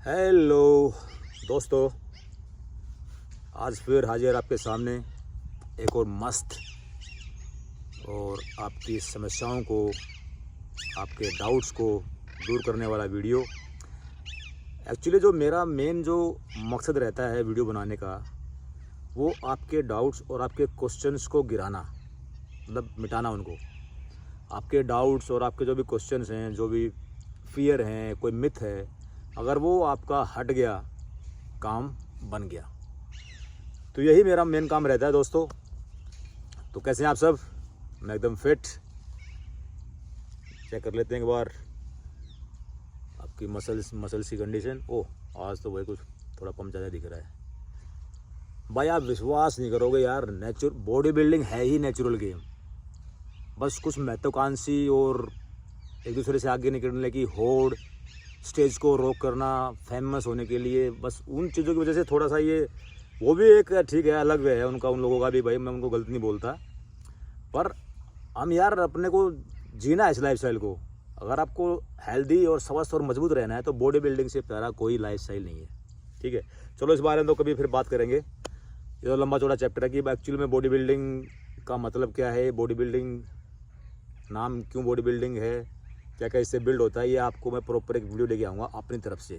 Hello दोस्तों, आज फिर हाजिर आपके सामने एक और मस्त और आपकी समस्याओं को, आपके डाउट्स को दूर करने वाला वीडियो। एक्चुअली जो मेरा मेन जो मकसद रहता है वीडियो बनाने का, वो आपके डाउट्स और आपके क्वेश्चंस को गिराना, मतलब मिटाना उनको। आपके डाउट्स और आपके जो भी क्वेश्चंस हैं, जो भी फियर हैं, कोई मिथ है, अगर वो आपका हट गया, काम बन गया। तो यही मेरा मेन काम रहता है दोस्तों। तो कैसे हैं आप सब? मैं एकदम फिट। चेक कर लेते हैं एक बार आपकी मसल्स की कंडीशन। ओह, आज तो भाई कुछ थोड़ा कम ज़्यादा दिख रहा है भाई। आप विश्वास नहीं करोगे यार, बॉडी बिल्डिंग है ही नेचुरल गेम। बस कुछ महत्वाकांक्षी और एक दूसरे से आगे निकलने की होड़, स्टेज को रोक करना, फेमस होने के लिए, बस उन चीज़ों की वजह से थोड़ा सा ये, वो भी एक ठीक है, अलग वे है उनका, उन लोगों का भी भाई, मैं उनको गलत नहीं बोलता। पर हम यार अपने को जीना है इस लाइफस्टाइल को। अगर आपको हेल्दी और स्वस्थ और मजबूत रहना है तो बॉडी बिल्डिंग से प्यारा कोई लाइफस्टाइल नहीं है। ठीक है, चलो इस बारे में तो कभी फिर बात करेंगे। ये तो लंबा चौड़ा चैप्टर है कि एक्चुअली में बॉडी बिल्डिंग का मतलब क्या है, बॉडी बिल्डिंग नाम क्यों बॉडी बिल्डिंग है, क्या क्या इससे बिल्ड होता है, ये आपको मैं प्रॉपर एक वीडियो लेके आऊँगा अपनी तरफ से,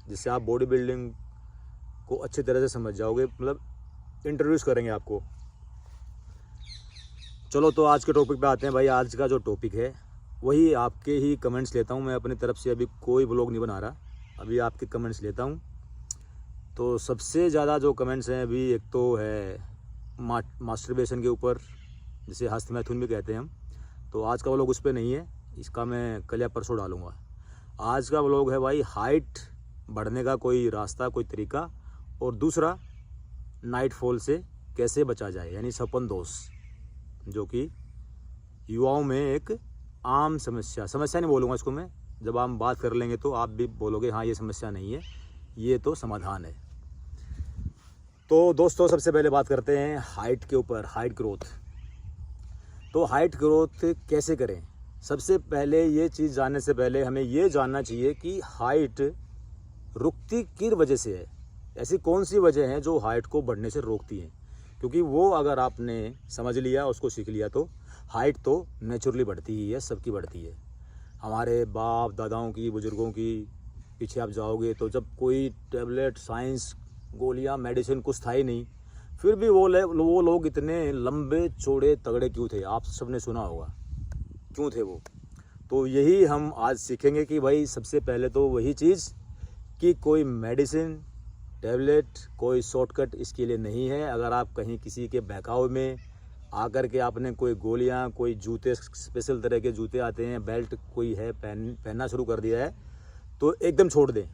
जिससे आप बॉडी बिल्डिंग को अच्छी तरह से समझ जाओगे। मतलब इंट्रोड्यूस करेंगे आपको। चलो तो आज के टॉपिक पे आते हैं भाई। आज का जो टॉपिक है वही आपके ही कमेंट्स लेता हूँ मैं अपनी तरफ से। अभी कोई व्लॉग नहीं बना रहा, अभी आपके कमेंट्स लेता हूँ। तो सबसे ज़्यादा जो कमेंट्स हैं अभी, एक तो है मास्टरबेशन के ऊपर, जिसे हस्त मैथुन भी कहते हैं हम। तो आज का व्लॉग उस पर नहीं है, इसका मैं कल या परसों डालूंगा। आज का व्लॉग है भाई हाइट बढ़ने का कोई रास्ता, कोई तरीका, और दूसरा नाइट फॉल से कैसे बचा जाए, यानी सपन दोष, जो कि युवाओं में एक आम समस्या नहीं बोलूँगा इसको मैं, जब हम बात कर लेंगे तो आप भी बोलोगे हाँ ये समस्या नहीं है, ये तो समाधान है। तो दोस्तों सबसे पहले बात करते हैं हाइट के ऊपर, हाइट ग्रोथ। तो हाइट ग्रोथ कैसे करें? सबसे पहले ये चीज़ जानने से पहले हमें ये जानना चाहिए कि हाइट रुकती किस वजह से है। ऐसी कौन सी वजह है जो हाइट को बढ़ने से रोकती है? क्योंकि वो अगर आपने समझ लिया, उसको सीख लिया, तो हाइट तो नेचुरली बढ़ती ही है, सबकी बढ़ती है। हमारे बाप दादाओं की, बुजुर्गों की पीछे आप जाओगे तो जब कोई टैबलेट, साइंस, गोलियां, मेडिसिन कुछ था ही नहीं, फिर भी वो लोग इतने लंबे चौड़े तगड़े क्यों थे? आप सबने सुना होगा क्यों थे वो। तो यही हम आज सीखेंगे कि भाई सबसे पहले तो वही चीज़ कि कोई मेडिसिन, टैबलेट, कोई शॉर्टकट इसके लिए नहीं है। अगर आप कहीं किसी के बहकावे में आकर के आपने कोई गोलियां, कोई जूते, स्पेशल तरह के जूते आते हैं, बेल्ट कोई है पहनना शुरू कर दिया है, तो एकदम छोड़ दें,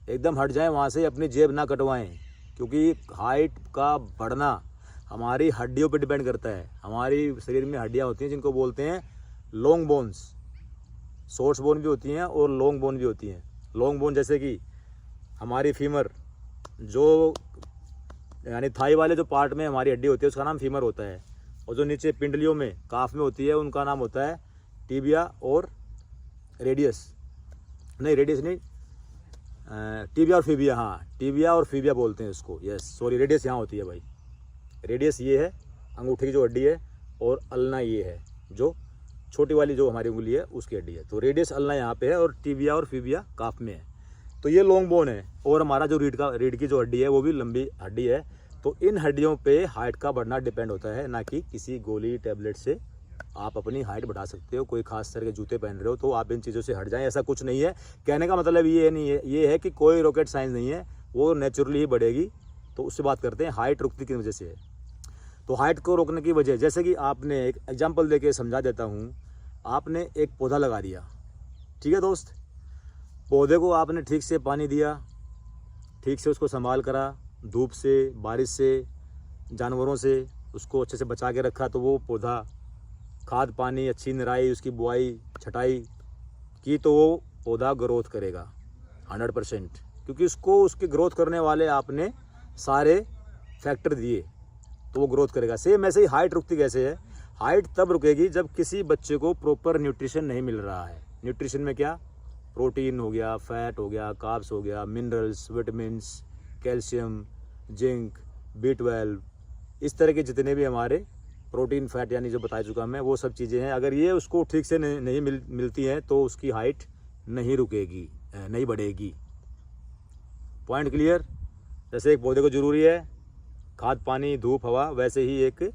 एकदम हट जाएं वहाँ से, अपनी जेब ना कटवाएं। क्योंकि हाइट का बढ़ना हमारी हड्डियों पर डिपेंड करता है। हमारी शरीर में हड्डियाँ होती हैं जिनको बोलते हैं लॉन्ग बोन्स। शॉर्ट्स बोन भी होती हैं और लॉन्ग बोन भी होती हैं। लॉन्ग बोन जैसे कि हमारी फीमर, जो यानी थाई वाले जो पार्ट में हमारी हड्डी होती है उसका नाम फीमर होता है, और जो नीचे पिंडलियों में, काफ में होती है, उनका नाम होता है टिबिया और रेडियस। नहीं, रेडियस नहीं, टिबिया और फीबिया। हाँ, टिबिया और फीबिया बोलते हैं उसको। यस, सॉरी, रेडियस यहाँ होती है भाई। रेडियस ये है अंगूठे की जो हड्डी है, और अल्ना ये है जो छोटी वाली जो हमारी उंगली है उसकी हड्डी है। तो रेडियस अल्ना यहाँ पे है और टिबिया और फीबिया काफ में है। तो ये लॉन्ग बोन है, और हमारा जो रीढ़ की जो हड्डी है वो भी लंबी हड्डी है। तो इन हड्डियों पे हाइट का बढ़ना डिपेंड होता है, ना कि किसी गोली टैबलेट से आप अपनी हाइट बढ़ा सकते हो। कोई खास तरह के जूते पहन रहे हो तो आप इन चीज़ों से हट जाएं, ऐसा कुछ नहीं है। कहने का मतलब ये नहीं है, ये है कि कोई रॉकेट साइंस नहीं है, वो नेचुरली ही बढ़ेगी। तो उससे बात करते हैं हाइट रुकती किस वजह से है। तो हाइट को रोकने की वजह, जैसे कि आपने एक एग्जाम्पल दे के समझा देता हूँ। आपने एक पौधा लगा दिया, ठीक है दोस्त, पौधे को आपने ठीक से पानी दिया, ठीक से उसको संभाल करा, धूप से, बारिश से, जानवरों से उसको अच्छे से बचा के रखा, तो वो पौधा खाद पानी, अच्छी निराई, उसकी बुआई छटाई की, तो वो पौधा ग्रोथ करेगा 100%। क्योंकि उसको उसकी ग्रोथ करने वाले आपने सारे फैक्टर दिए, तो वो ग्रोथ करेगा। सेम ऐसे ही हाइट रुकती कैसे है? हाइट तब रुकेगी जब किसी बच्चे को प्रॉपर न्यूट्रिशन नहीं मिल रहा है। न्यूट्रिशन में क्या? प्रोटीन हो गया, फैट हो गया, कार्ब्स हो गया, minerals, vitamins, calcium, zinc, B12, इस तरह के जितने भी हमारे प्रोटीन, फैट यानी जो बता चुका मैं, वो सब चीज़ें हैं। अगर ये उसको ठीक से नहीं मिलती हैं तो उसकी हाइट नहीं रुकेगी, नहीं बढ़ेगी। Point clear? जैसे एक पौधे को ज़रूरी है खाद, पानी, धूप, हवा, वैसे ही एक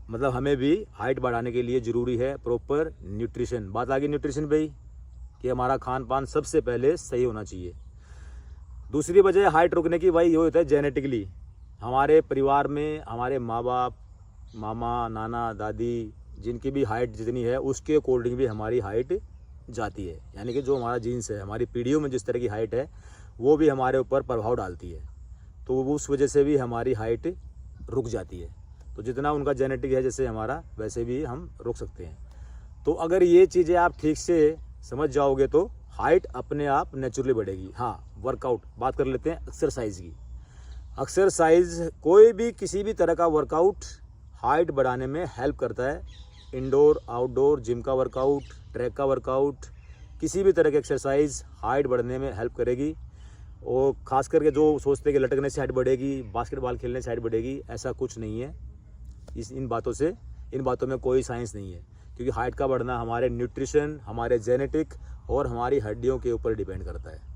मतलब हमें भी हाइट बढ़ाने के लिए ज़रूरी है प्रॉपर न्यूट्रिशन। बात आ गई न्यूट्रिशन पे ही कि हमारा खान पान सबसे पहले सही होना चाहिए। दूसरी वजह हाइट रुकने की भाई ये होता है जेनेटिकली। हमारे परिवार में हमारे माँ बाप, मामा, नाना, दादी, जिनकी भी हाइट जितनी है उसके अकॉर्डिंग भी हमारी हाइट जाती है। यानी कि जो हमारा जीन्स है, हमारी पीढ़ियों में जिस तरह की हाइट है वो भी हमारे ऊपर प्रभाव डालती है, तो उस वजह से भी हमारी हाइट रुक जाती है। तो जितना उनका जेनेटिक है जैसे हमारा, वैसे भी हम रुक सकते हैं। तो अगर ये चीज़ें आप ठीक से समझ जाओगे तो हाइट अपने आप नेचुरली बढ़ेगी। हाँ, वर्कआउट बात कर लेते हैं एक्सरसाइज की। एक्सरसाइज कोई भी किसी भी तरह का वर्कआउट हाइट बढ़ाने में हेल्प करता है। इंडोर, आउटडोर, जिम का वर्कआउट, ट्रैक का वर्कआउट, किसी भी तरह की एक्सरसाइज हाइट बढ़ने में हेल्प करेगी। और ख़ास करके जो सोचते हैं कि लटकने से हाइट बढ़ेगी, बास्केटबॉल खेलने से हाइट बढ़ेगी, ऐसा कुछ नहीं है। इन बातों में कोई साइंस नहीं है, क्योंकि हाइट का बढ़ना हमारे न्यूट्रिशन, हमारे जेनेटिक और हमारी हड्डियों के ऊपर डिपेंड करता है।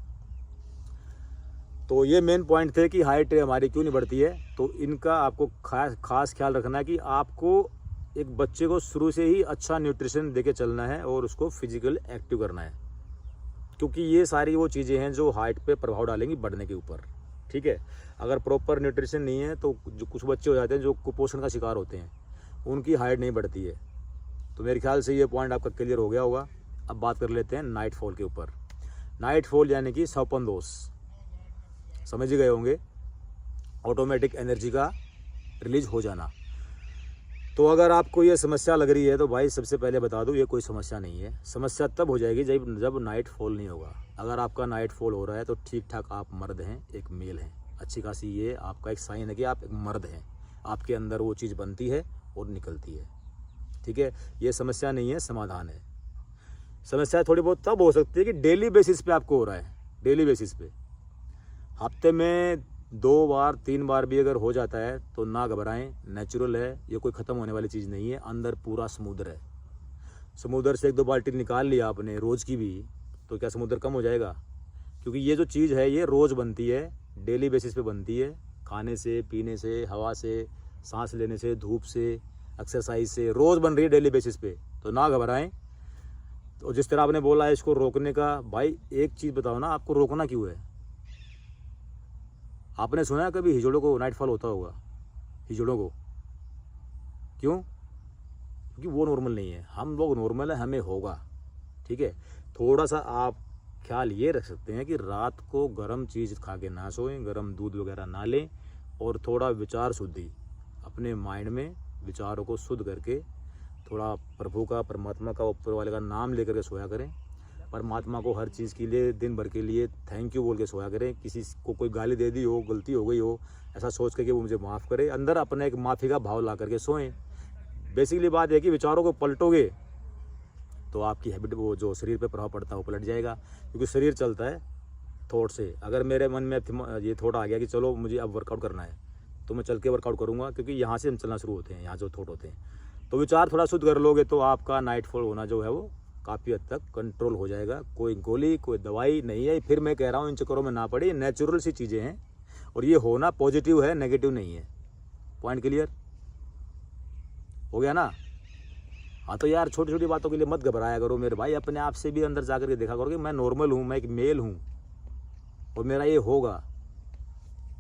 तो ये मेन पॉइंट थे कि हाइट हमारी क्यों नहीं बढ़ती है। तो इनका आपको खास ख्याल रखना है कि आपको एक बच्चे को शुरू से ही अच्छा न्यूट्रिशन देके चलना है और उसको फिजिकल एक्टिव करना है, क्योंकि ये सारी वो चीज़ें हैं जो हाइट पे प्रभाव डालेंगी बढ़ने के ऊपर। ठीक है, अगर प्रॉपर न्यूट्रिशन नहीं है तो जो कुछ बच्चे हो जाते हैं जो कुपोषण का शिकार होते हैं, उनकी हाइट नहीं बढ़ती है। तो मेरे ख्याल से ये पॉइंट आपका क्लियर हो गया होगा। अब बात कर लेते हैं नाइट फॉल के ऊपर। नाइट फॉल यानी कि सौपन दोष, समझ ही गए होंगे, ऑटोमेटिक एनर्जी का रिलीज हो जाना। तो अगर आपको ये समस्या लग रही है तो भाई सबसे पहले बता दूं, ये कोई समस्या नहीं है। समस्या तब हो जाएगी जब नाइट फॉल नहीं होगा। अगर आपका नाइट फॉल हो रहा है तो ठीक ठाक आप मर्द हैं, एक मेल हैं, अच्छी खासी ये आपका एक साइन है कि आप एक मर्द हैं, आपके अंदर वो चीज़ बनती है और निकलती है। ठीक है, ये समस्या नहीं है, समाधान है। समस्या थोड़ी बहुत तब हो सकती है कि डेली बेसिस पे आपको हो रहा है, डेली बेसिस पे, हफ्ते में 2 बार 3 बार भी अगर हो जाता है तो ना घबराएं, नेचुरल है, ये कोई ख़त्म होने वाली चीज़ नहीं है। अंदर पूरा समुद्र है, समुद्र से 1-2 बाल्टी निकाल लिया आपने रोज़ की भी तो क्या समुद्र कम हो जाएगा? क्योंकि ये जो चीज़ है ये रोज़ बनती है, डेली बेसिस पे बनती है, खाने से, पीने से, हवा से, सांस लेने से, धूप से, एक्सरसाइज से, रोज़ बन रही है डेली बेसिस पे। तो ना घबराएं। तो जिस तरह आपने बोला है इसको रोकने का, भाई एक चीज़ बताओ ना, आपको रोकना क्यों है? आपने सुना है कभी हिजड़ों को नाइटफॉल होता होगा? हिजड़ों को क्यों? क्योंकि वो नॉर्मल नहीं है, हम लोग नॉर्मल है, हमें होगा। ठीक है, थोड़ा सा आप ख्याल ये रख सकते हैं कि रात को गर्म चीज़ खा के ना सोएं, गर्म दूध वगैरह ना लें, और थोड़ा विचार शुद्धि अपने माइंड में, विचारों को शुद्ध करके थोड़ा प्रभु का, परमात्मा का, ऊपर वाले का नाम लेकर के सोया करें। परमात्मा को हर चीज़ के लिए, दिन भर के लिए थैंक यू बोल के सोया करें। किसी को कोई गाली दे दी हो, गलती हो गई हो, ऐसा सोच के कि वो मुझे माफ़ करे, अंदर अपने एक माफ़ी का भाव ला करके सोएं। बेसिकली बात है कि विचारों को पलटोगे तो आपकी हैबिट, वो जो शरीर पे प्रभाव पड़ता है वो पलट जाएगा, क्योंकि शरीर चलता है थॉट से। अगर मेरे मन में ये थॉट आ गया कि चलो मुझे अब वर्कआउट करना है, तो मैं चल के वर्कआउट करूँगा, क्योंकि यहाँ से हम चलना शुरू होते हैं, यहाँ जो थॉट होते हैं। तो विचार थोड़ा शुद्ध कर लोगे तो आपका नाइट फॉल होना जो है वो काफ़ी हद तक कंट्रोल हो जाएगा। कोई गोली, कोई दवाई नहीं है। फिर मैं कह रहा हूँ इन चक्करों में ना पड़े, नेचुरल सी चीज़ें हैं और ये होना पॉजिटिव है, नेगेटिव नहीं है। पॉइंट क्लियर हो गया ना? हाँ, तो यार छोटी छोटी बातों के लिए मत घबराया करो मेरे भाई, अपने आप से भी अंदर जा कर के देखा करो कि मैं नॉर्मल हूँ, मैं एक मेल हूँ और मेरा ये होगा।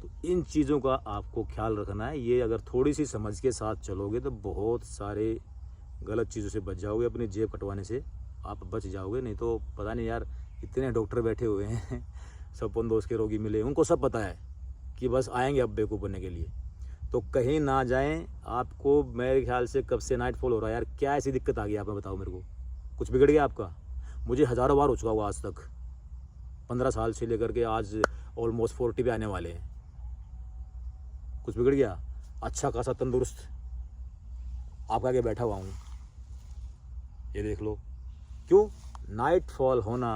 तो इन चीज़ों का आपको ख्याल रखना है। ये अगर थोड़ी सी समझ के साथ चलोगे तो बहुत सारे गलत चीज़ों से बच जाओगे, अपनी जेब कटवाने से आप बच जाओगे। नहीं तो पता नहीं यार, इतने डॉक्टर बैठे हुए हैं सपन दोष के रोगी मिले, उनको सब पता है कि बस आएंगे अब बेवकूफ़ बनने के लिए। तो कहीं ना जाएं। आपको मेरे ख्याल से कब से नाइट फॉल हो रहा है यार? क्या ऐसी दिक्कत आ गई आप में, बताओ मेरे को। कुछ बिगड़ गया आपका? मुझे हज़ारों बार हो चुका हुआ आज तक, 15 साल से लेकर के आज ऑलमोस्ट 40 पे आने वाले हैं। कुछ बिगड़ गया? अच्छा खासा तंदुरुस्त आपका आगे बैठा हुआ हूँ, ये देख लो। क्यों? नाइट फॉल होना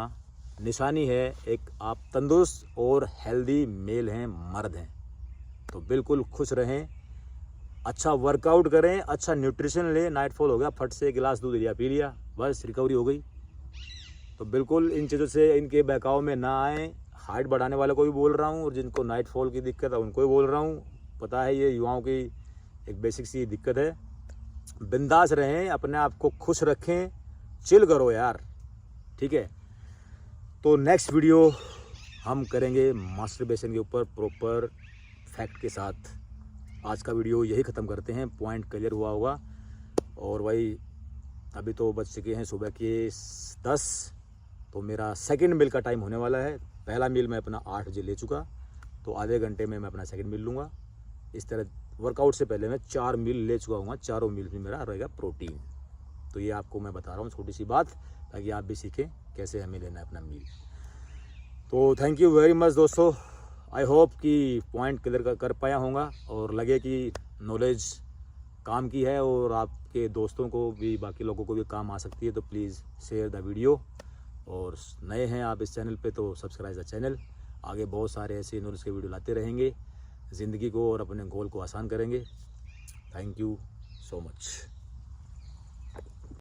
निशानी है एक आप तंदुरुस्त और हेल्दी मेल हैं, मर्द हैं। तो बिल्कुल खुश रहें, अच्छा वर्कआउट करें, अच्छा न्यूट्रिशन लें। नाइट फॉल हो गया, फट से 1 गिलास दूध लिया, पी लिया, बस रिकवरी हो गई। तो बिल्कुल इन चीज़ों से इनके बहकाव में ना आए। हाइट बढ़ाने वाले को भी बोल रहा हूँ और जिनको नाइट फॉल की दिक्कत है उनको भी बोल रहा हूँ। पता है ये युवाओं की एक बेसिक सी दिक्कत है। बिंदास रहें, अपने आप को खुश रखें, चिल करो यार, ठीक है। तो नेक्स्ट वीडियो हम करेंगे मास्टरबेशन के ऊपर प्रॉपर फैक्ट के साथ। आज का वीडियो यही ख़त्म करते हैं। पॉइंट क्लियर हुआ होगा। और भाई अभी तो बज चुके हैं सुबह के 10, तो मेरा सेकंड मील का टाइम होने वाला है। पहला मील मैं अपना 8 बजे ले चुका, तो आधे घंटे में मैं अपना सेकंड मील लूँगा। इस तरह वर्कआउट से पहले मैं 4 मील ले चुका हूँ, चारों मील में मेरा रहेगा प्रोटीन। तो ये आपको मैं बता रहा हूँ छोटी सी बात, ताकि आप भी सीखें कैसे हमें लेना है अपना मील। तो थैंक यू वेरी मच दोस्तों। आई होप कि पॉइंट क्लियर कर पाया होगा और लगे कि नॉलेज काम की है और आपके दोस्तों को भी, बाकी लोगों को भी काम आ सकती है। तो प्लीज़ शेयर द वीडियो। और नए हैं आप इस चैनल पे तो सब्सक्राइब द चैनल। आगे बहुत सारे ऐसे नॉलेज के वीडियो लाते रहेंगे, ज़िंदगी को और अपने गोल को आसान करेंगे। Thank you so much.